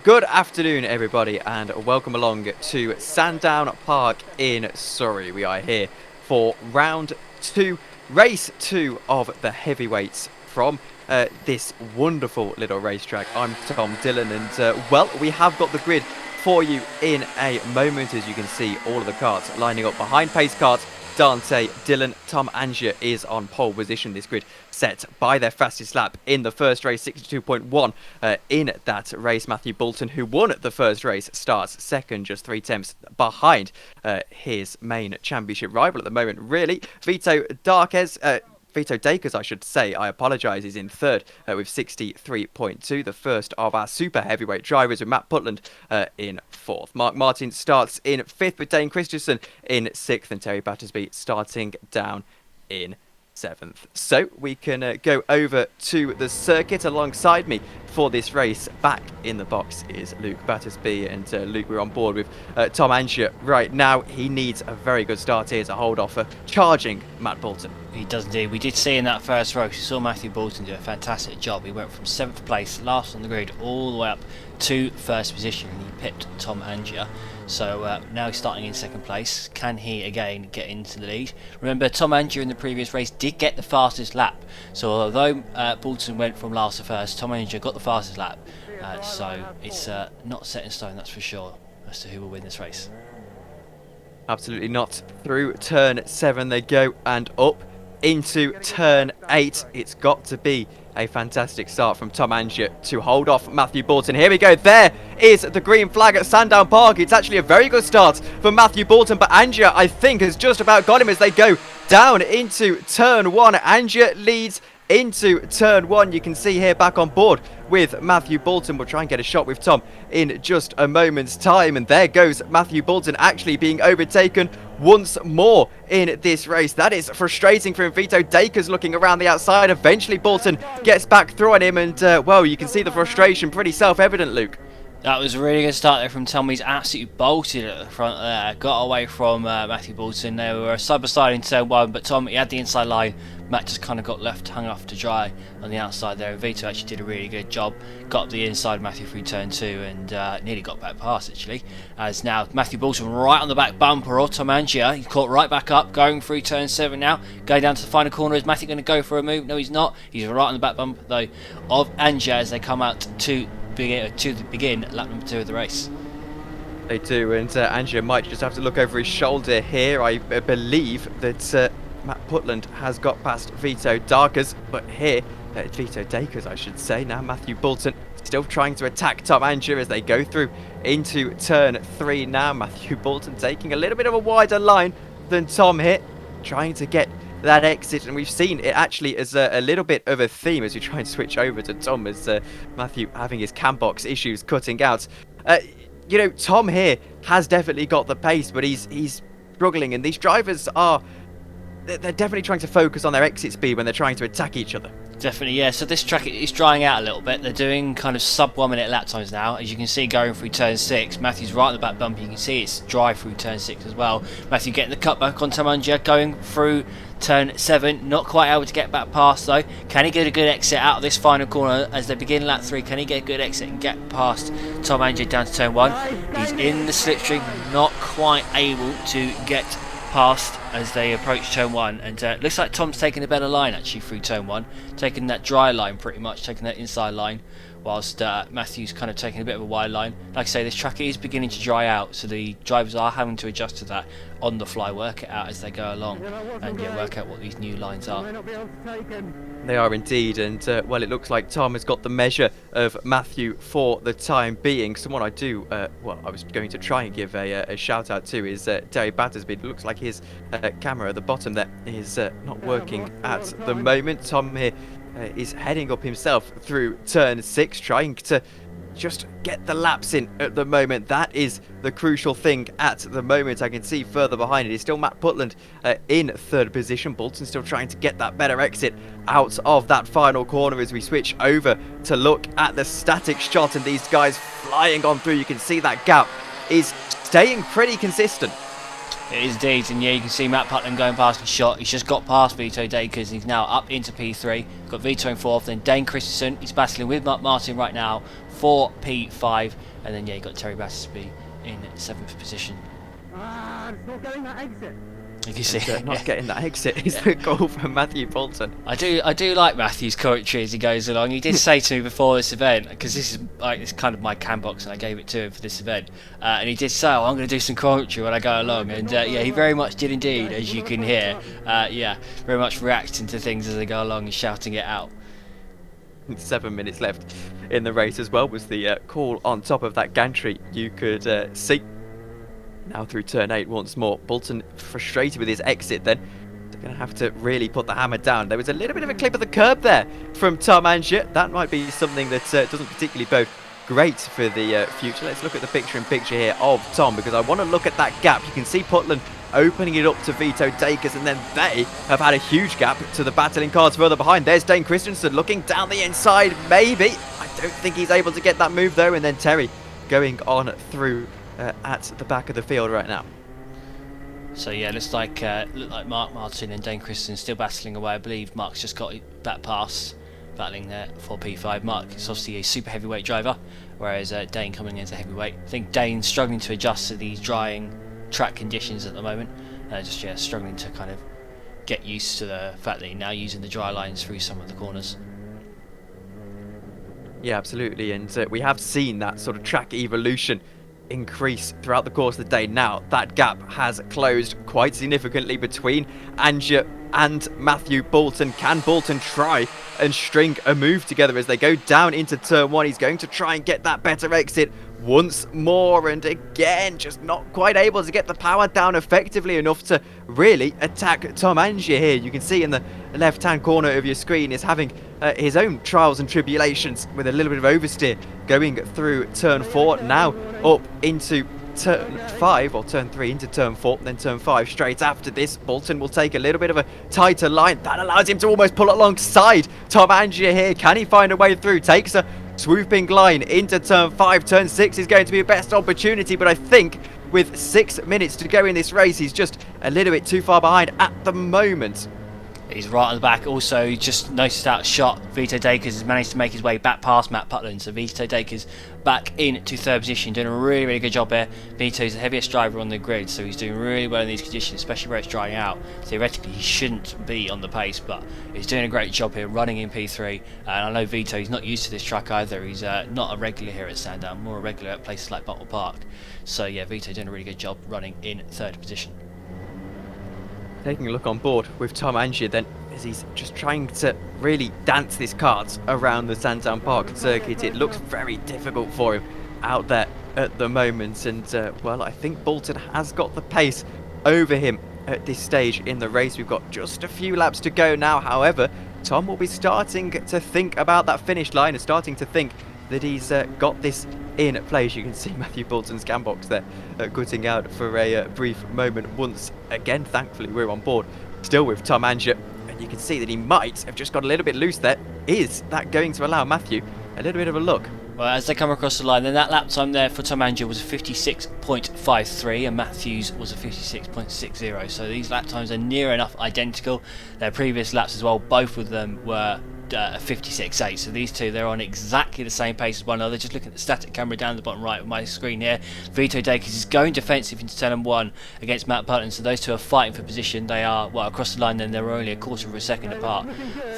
Good afternoon, everybody, and welcome along to Sandown Park in Surrey. We are here for round 2, race 2 of the heavyweights from this wonderful little racetrack. I'm Tom Dillon, and well, we have got the grid for you in a moment. As you can see, all of the karts lining up behind pace karts. Dante, Dylan, Tom Angier is on pole position. This grid set by their fastest lap in the first race, 62.1 in that race. Matthew Boulton, who won the first race, starts second, just 3 tenths behind his main championship rival at the moment, really. Vito Dakers, I should say, I apologise, is in third with 63.2. The first of our super heavyweight drivers with Matt Boulton in fourth. Mark Martin starts in fifth with Dane Christensen in sixth, and Terry Battersby starting down in seventh. So we can go over to the circuit. Alongside me for this race, back in the box, is Luke Battersby, and Luke, we're on board with Tom Angier right now. He needs a very good start here to hold off a charging Matt Boulton. He does indeed. We did see in that first race, we saw Matthew Boulton do a fantastic job. He went from 7th place, last on the grid, all the way up to first position, and he pipped Tom Angier. So now he's starting in second place. Can he again get into the lead? Remember, Tom Angier in the previous race did get the fastest lap. So although Boulton went from last to first, Tom Angier got the fastest lap. So it's not set in stone, that's for sure, as to who will win this race. Absolutely not. Through turn 7 they go, and up into turn 8. It's got to be a fantastic start from Tom Angier to hold off Matthew Boulton. Here we go. There is the green flag at Sandown Park. It's actually a very good start for Matthew Boulton, but Angier, I think, has just about got him as they go down into turn 1. Angier leads into turn 1. You can see here back on board with Matthew Boulton. We'll try and get a shot with Tom in just a moment's time, and there goes Matthew Boulton actually being overtaken once more in this race. That is frustrating for him. Vito Dakers looking around the outside. Eventually Boulton gets back through on him, and well, you can see the frustration pretty self-evident, Luke. That was a really good start there from Tom. He's absolutely bolted at the front there. Got away from Matthew Boulton. They were side by side in turn 1, but Tom, he had the inside line. Matt just kind of got left hung off to dry on the outside there. Vito actually did a really good job. Got up the inside Matthew through turn 2 and nearly got back past, actually. As now Matthew Boulton right on the back bumper of Tom Angier. He's caught right back up, going through turn 7 now. Going down to the final corner. Is Matthew going to go for a move? No, he's not. He's right on the back bumper, though, of Angier as they come out to begin lap number 2 of the race. They do, and Angier might just have to look over his shoulder here. I believe that Matt Boulton has got past Vito Dakers, but here, Vito Dakers I should say. Now Matthew Boulton still trying to attack Tom Angier as they go through into turn 3 now. Matthew Boulton taking a little bit of a wider line than Tom here, trying to get that exit, and we've seen it actually as a little bit of a theme as we try and switch over to Tom, as Matthew having his cam box issues cutting out. You know, Tom here has definitely got the pace, but he's struggling, and these drivers they're definitely trying to focus on their exit speed when they're trying to attack each other. Definitely, yeah. So this track is drying out a little bit. They're doing kind of sub 1 minute lap times now. As you can see, going through turn 6, Matthew's right on the back bumper. You can see it's dry through turn 6 as well. Matthew getting the cut back on Tom Angier, going through turn 7. Not quite able to get back past, though. Can he get a good exit out of this final corner as they begin lap 3? Can he get a good exit and get past Tom Angier down to turn 1? He's in the slipstream, not quite able to get past as they approach turn 1, and looks like Tom's taking a better line actually through turn 1, taking that dry line pretty much, taking that inside line, whilst Matthew's kind of taking a bit of a wide line. Like I say, this track is beginning to dry out, so the drivers are having to adjust to that on the fly, work it out as they go along, and yeah, work out what these new lines are. They are indeed, and well, it looks like Tom has got the measure of Matthew for the time being. Someone I do, well, I was going to try and give a shout out to is Terry Battersby. It looks like his camera at the bottom there is not working at the moment. Tom here is heading up himself through turn 6, trying to just get the laps in at the moment. That is the crucial thing at the moment. I can see further behind it is still Matt Boulton in third position. Boulton still trying to get that better exit out of that final corner as we switch over to look at the static shot, and these guys flying on through. You can see that gap is staying pretty consistent. It is indeed, and yeah, you can see Matt Boulton going past the shot. He's just got past Vito Dakers, and he's now up into P3. Got Vito in 4th, then Dane Christensen. He's battling with Mark Martin right now for P5, and then yeah, you got Terry Battersby in 7th position. It's not getting that exit. You can see Not getting that exit is the goal from Matthew Boulton. I do like Matthew's commentary as he goes along. He did say to me before this event, because this is like, it's kind of my cam box and I gave it to him for this event, and he did say, I'm going to do some commentary when I go along, and yeah, he very much did indeed, as you can hear. Yeah, very much reacting to things as they go along and shouting it out. 7 minutes left in the race as well was the call on top of that gantry. You could see now through turn 8 once more. Boulton frustrated with his exit then. They're going to have to really put the hammer down. There was a little bit of a clip of the curb there from Tom Angier. That might be something that doesn't particularly bode great for the future. Let's look at the picture-in-picture here of Tom, because I want to look at that gap. You can see Putland opening it up to Vito Dacres, and then they have had a huge gap to the battling cars further behind. There's Dane Christensen looking down the inside, maybe. I don't think he's able to get that move though, and then Terry going on through at the back of the field right now. So yeah, looks like Mark Martin and Dane Christensen still battling away. I believe Mark's just got that pass, battling there for P5. Mark is obviously a super heavyweight driver, whereas Dane coming in as a heavyweight. I think Dane's struggling to adjust to these drying track conditions at the moment. Struggling to kind of get used to the fact that he's now using the dry lines through some of the corners. Yeah, absolutely, and we have seen that sort of track evolution increase throughout the course of the day. Now that gap has closed quite significantly between Angier and Matthew Boulton. Can Boulton try and string a move together as they go down into turn 1? He's going to try and get that better exit once more, and again just not quite able to get the power down effectively enough to really attack Tom Angier here. You can see in the left hand corner of your screen is having his own trials and tribulations with a little bit of oversteer going through turn 4, now up into turn 5, or turn 3 into turn 4, then turn 5 straight after this. Boulton will take a little bit of a tighter line. That allows him to almost pull alongside Tom Angier here. Can he find a way through? Takes a swooping line into turn 5. Turn 6 is going to be a best opportunity, but I think with 6 minutes to go in this race, he's just a little bit too far behind at the moment. He's right on the back. Also, just noticed that shot. Vito Dacres has managed to make his way back past Matt Putland. So Vito Dacres back into 3rd position, doing a really, really good job here. Vito's the heaviest driver on the grid, so he's doing really well in these conditions, especially where it's drying out. Theoretically, he shouldn't be on the pace, but he's doing a great job here, running in P3. And I know Vito, he's not used to this track either. He's not a regular here at Sandown, more a regular at places like Bottle Park. So yeah, Vito doing a really good job running in 3rd position. Taking a look on board with Tom Angier then, as he's just trying to really dance this kart around the Sandown Park circuit. It looks very difficult for him out there at the moment, and well, I think Boulton has got the pace over him at this stage in the race. We've got just a few laps to go now. However, Tom will be starting to think about that finish line and starting to think that he's got this in place. You can see Matthew Boulton's cam box there cutting out for a brief moment once again. Thankfully, we're on board still with Tom Angier, and you can see that he might have just got a little bit loose there. Is that going to allow Matthew a little bit of a look? Well, as they come across the line, then that lap time there for Tom Angier was a 56.53 and Matthews was a 56.60. So these lap times are near enough identical. Their previous laps as well, both of them were 56.8. So these two, they're on exactly the same pace as one another. Just looking at the static camera down the bottom right of my screen here, Vito Dacres is going defensive into turn 1 against Matt Putland. So those two are fighting for position. They are, well, across the line then they're only a quarter of a second apart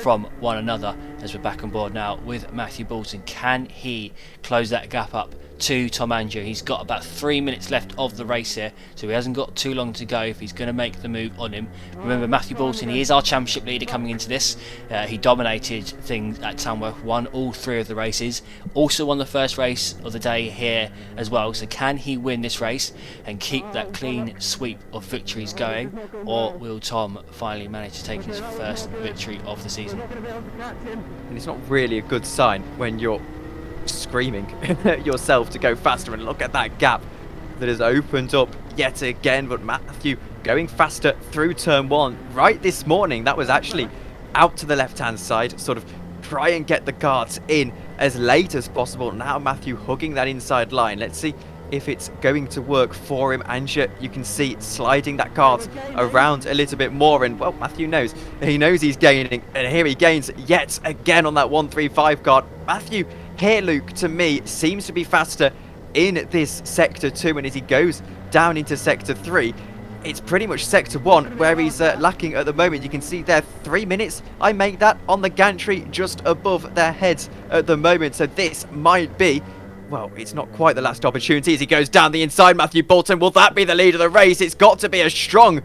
from one another. As we're back on board now with Matthew Boulton, can he close that gap up to Tom Angier? He's got about 3 minutes left of the race here, so he hasn't got too long to go if he's going to make the move on him. Remember, Matthew Boulton, he is our championship leader coming into this. He dominated things at Tamworth, won all 3 of the races, also won the first race of the day here as well. So can he win this race and keep that clean sweep of victories going, or will Tom finally manage to take his first victory of the season? And it's not really a good sign when you're screaming at yourself to go faster, and look at that gap that has opened up yet again. But Matthew going faster through turn 1 right this morning. That was actually out to the left hand side, sort of try and get the karts in as late as possible. Now Matthew hugging that inside line. Let's see if it's going to work for him. Angier, you can see sliding that kart around a little bit more, and well, Matthew knows. He knows he's gaining, and here he gains yet again on that 135 kart. Matthew here, Luke, to me, seems to be faster in this Sector 2, and as he goes down into Sector 3, it's pretty much Sector 1 where he's lacking at the moment. You can see there 3 minutes. I make that on the gantry just above their heads at the moment. So this might be, well, it's not quite the last opportunity as he goes down the inside. Matthew Boulton, will that be the lead of the race? It's got to be a strong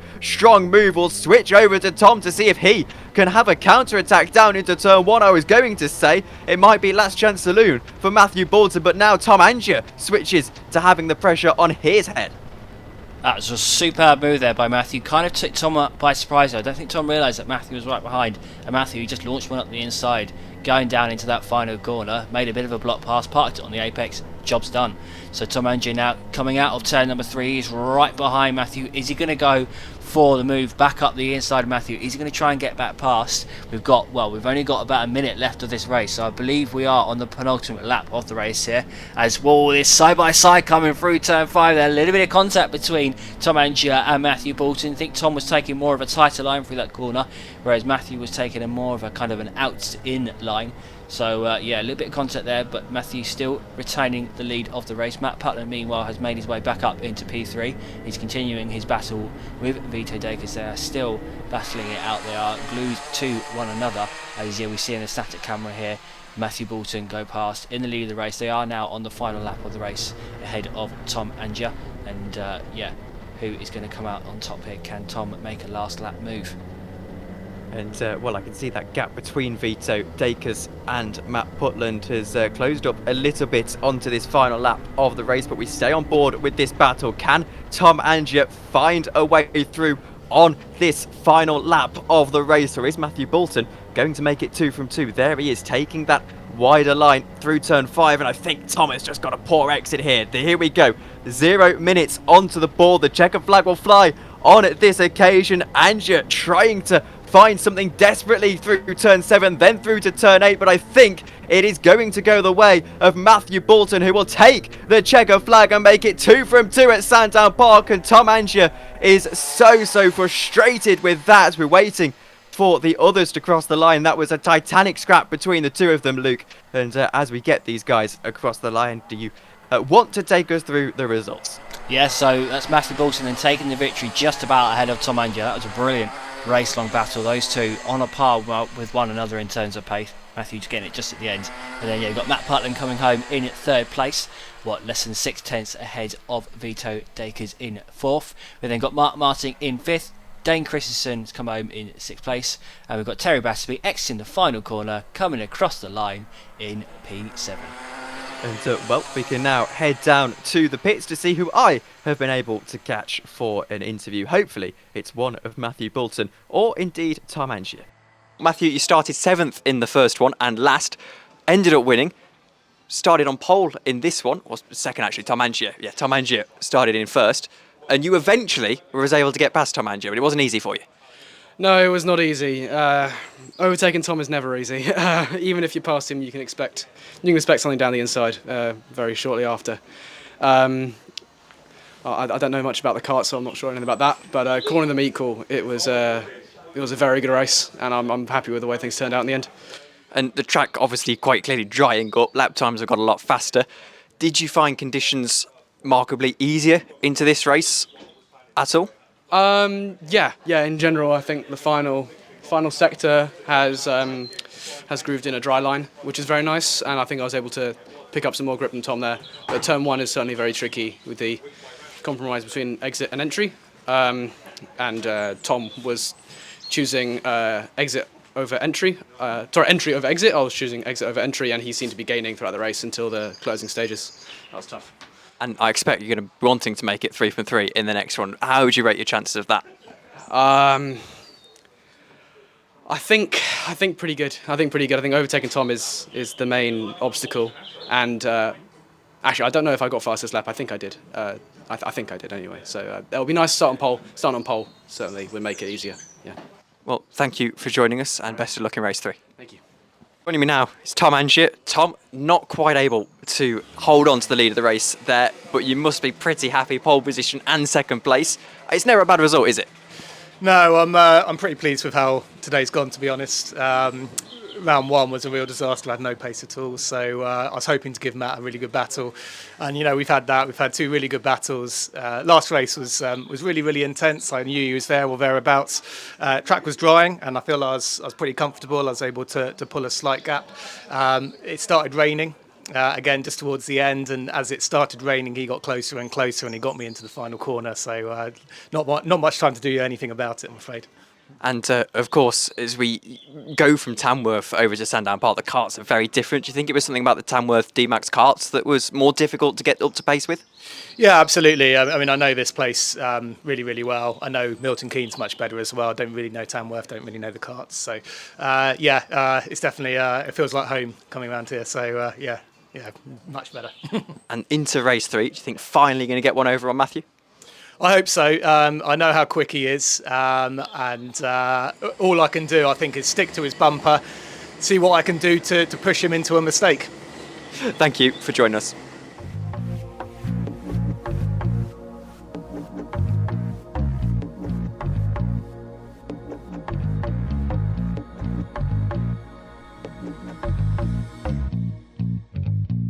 move. We'll switch over to Tom to see if he can have a counter-attack down into turn 1. I was going to say it might be last chance saloon for Matthew Boulton, but now Tom Angier switches to having the pressure on his head. That was a superb move there by Matthew. Kind of took Tom up by surprise though. I don't think Tom realised that Matthew was right behind. And Matthew just launched one up the inside, going down into that final corner, made a bit of a block pass, parked it on the apex. Job's done. So Tom Angier now coming out of turn number 3. He's right behind Matthew. Is he going to go for the move back up the inside of Matthew? Is he going to try and get back past? We've only got about a minute left of this race, so I believe we are on the penultimate lap of the race here. As well, this side by side coming through turn 5 there. A little bit of contact between Tom Angier and Matthew Boulton. I think Tom was taking more of a tighter line through that corner, whereas Matthew was taking a more of a kind of an out-in line. So yeah, a little bit of contact there, but Matthew still retaining the lead of the race. Matt Putnam, meanwhile, has made his way back up into P3. He's continuing his battle with Vito Dacus. They are still battling it out. They are glued to one another. As we see in the static camera here, Matthew Boulton go past in the lead of the race. They are now on the final lap of the race ahead of Tom Angier. And yeah, who is going to come out on top here? Can Tom make a last lap move? And, well, I can see that gap between Vito Dacus and Matt Putland has closed up a little bit onto this final lap of the race, but we stay on board with this battle. Can Tom Angier find a way through on this final lap of the race, or is Matthew Boulton going to make it 2 from 2? There he is, taking that wider line through turn 5, and I think Tom has just got a poor exit here. Here we go, 0 minutes onto the board. The checker flag will fly on this occasion. Angier trying to find something desperately through turn 7, then through to turn 8, but I think it is going to go the way of Matthew Boulton, who will take the checker flag and make it 2 from 2 at Sandown Park. And Tom Angier is so frustrated with that. We're waiting for the others to cross the line. That was a titanic scrap between the two of them, Luke. And as we get these guys across the line, do you want to take us through the results? Yeah, so that's Matthew Boulton then taking the victory just about ahead of Tom Angier. That was a brilliant race-long battle. Those two on a par with one another in terms of pace. Matthew's getting it just at the end. And then, yeah, you've got Matt Putland coming home in 3rd place. Less than 6 tenths ahead of Vito Dacus in 4th. We've then got Mark Martin in 5th. Dane Christensen's come home in 6th place. And we've got Terry Batterby exiting the final corner, coming across the line in P7. And well, we can now head down to the pits to see who I have been able to catch for an interview. Hopefully it's one of Matthew Boulton or indeed Tom Angier. Matthew, you started 7th in the first one and last, ended up winning. Started on pole in this one, or second actually, Tom Angier. Yeah, Tom Angier started in first, and you eventually was able to get past Tom Angier, but it wasn't easy for you. No, it was not easy. Overtaking Tom is never easy. Even if you pass him, you can expect something down the inside very shortly after. I don't know much about the kart, so I'm not sure anything about that. But calling them equal, it was a very good race, and I'm happy with the way things turned out in the end. And the track obviously quite clearly drying up. Lap times have got a lot faster. Did you find conditions markedly easier into this race at all? Yeah. In general, I think the final sector has grooved in a dry line, which is very nice, and I think I was able to pick up some more grip than Tom there. But turn 1 is certainly very tricky with the compromise between exit and entry, and Tom was choosing exit over entry. Entry over exit. I was choosing exit over entry, and he seemed to be gaining throughout the race until the closing stages. That was tough. And I expect you're going to be wanting to make it 3 from 3 in the next one. How would you rate your chances of that? I think pretty good. I think overtaking Tom is the main obstacle. And actually, I don't know if I got fastest lap. I think I did. I think I did anyway. So it'll be nice to start on pole. Starting on pole certainly would make it easier. Yeah. Well, thank you for joining us, and best of luck in race 3. Thank you. Joining me now is Tom Angier. Tom, not quite able to hold on to the lead of the race there, but you must be pretty happy. Pole position and 2nd place. It's never a bad result, is it? No, I'm pretty pleased with how today's gone, to be honest. round one was a real disaster. I had no pace at all, so I was hoping to give Matt a really good battle, and we've had that. We've had two really good battles. Last race was really intense. I knew he was there or thereabouts. Track was drying, and I feel I was pretty comfortable. I was able to pull a slight gap. It started raining. Again, just towards the end, and as it started raining, he got closer and closer, and he got me into the final corner. So not much time to do anything about it, I'm afraid. And of course, as we go from Tamworth over to Sandown Park, the karts are very different. Do you think it was something about the Tamworth D-Max karts that was more difficult to get up to pace with? Yeah, absolutely. I mean, I know this place really well. I know Milton Keynes much better as well. I don't really know Tamworth, don't really know the karts. So, it's definitely, it feels like home coming around here. So, yeah, much better. And into race 3, do you think finally going to get one over on Matthew? I hope so. I know how quick he is, and all I can do, I think, is stick to his bumper, see what I can do to push him into a mistake. Thank you for joining us.